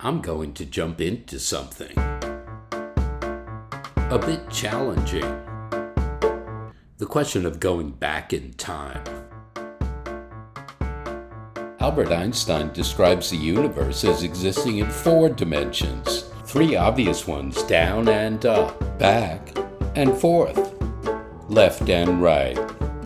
I'm going to jump into something a bit challenging. The question of going back in time. Albert Einstein describes the universe as existing in 4 dimensions. 3 obvious ones, down and up, back and forth, left and right.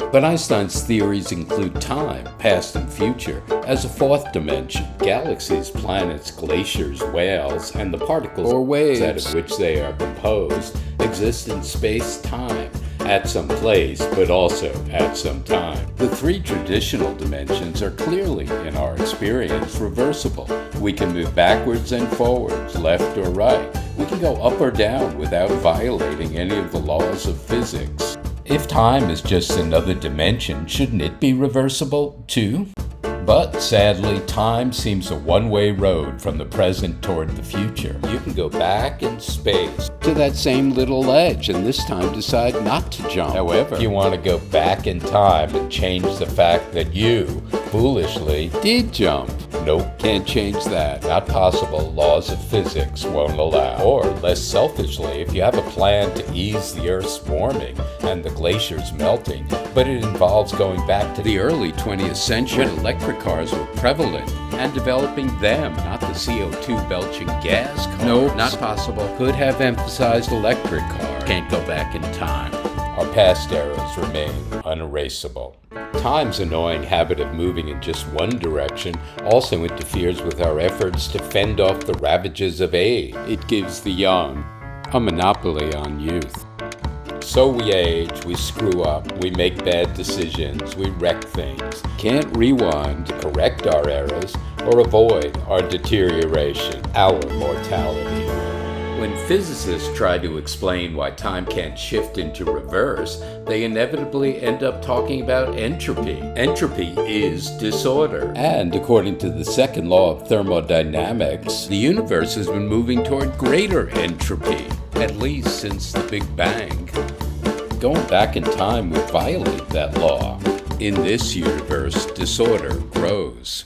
But Einstein's theories include time, past and future, as a 4th dimension. Galaxies, planets, glaciers, whales, and the particles or waves out of which they are composed exist in space-time, at some place, but also at some time. The 3 traditional dimensions are clearly, in our experience, reversible. We can move backwards and forwards, left or right. We can go up or down without violating any of the laws of physics. If time is just another dimension, shouldn't it be reversible too? But sadly, time seems a one-way road from the present toward the future. You can go back in space to that same little ledge and this time decide not to jump. However, if you want to go back in time and change the fact that you, foolishly, did jump, nope, can't change that. Not possible. Laws of physics won't allow. Or, less selfishly, if you have a plan to ease the Earth's warming and the glaciers melting, but it involves going back to the early 20th century when electric cars were prevalent and developing them, not the CO2 belching gas car. No, not possible. Could have emphasized electric cars. Can't go back in time. Our past eras remain unerasable. Time's annoying habit of moving in just one direction also interferes with our efforts to fend off the ravages of age. It gives the young a monopoly on youth. So we age, we screw up, we make bad decisions, we wreck things. Can't rewind to correct our errors or avoid our deterioration, our mortality. When physicists try to explain why time can't shift into reverse, they inevitably end up talking about entropy. Entropy is disorder. And according to the second law of thermodynamics, the universe has been moving toward greater entropy, at least since the Big Bang. Going back in time would violate that law. In this universe, disorder grows.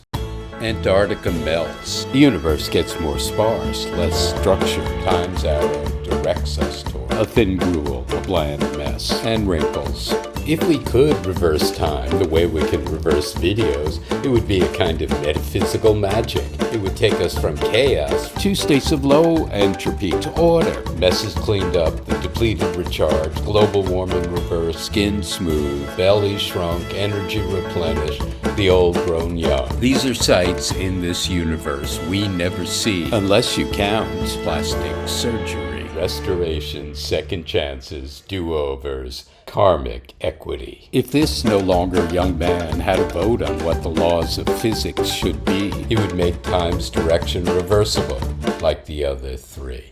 Antarctica melts. The universe gets more sparse, less structured. Time's arrow directs us toward a thin gruel, a bland mess, and wrinkles. If we could reverse time the way we can reverse videos, it would be a kind of metaphysical magic. It would take us from chaos to states of low entropy to order. Messes cleaned up, the depleted recharged, global warming reversed, skin smooth, belly shrunk, energy replenished, the old grown young. These are sights in this universe we never see unless you count plastic surgery, restoration, second chances, do-overs, karmic equity. If this no longer young man had a vote on what the laws of physics should be, he would make time's direction reversible, like the other 3.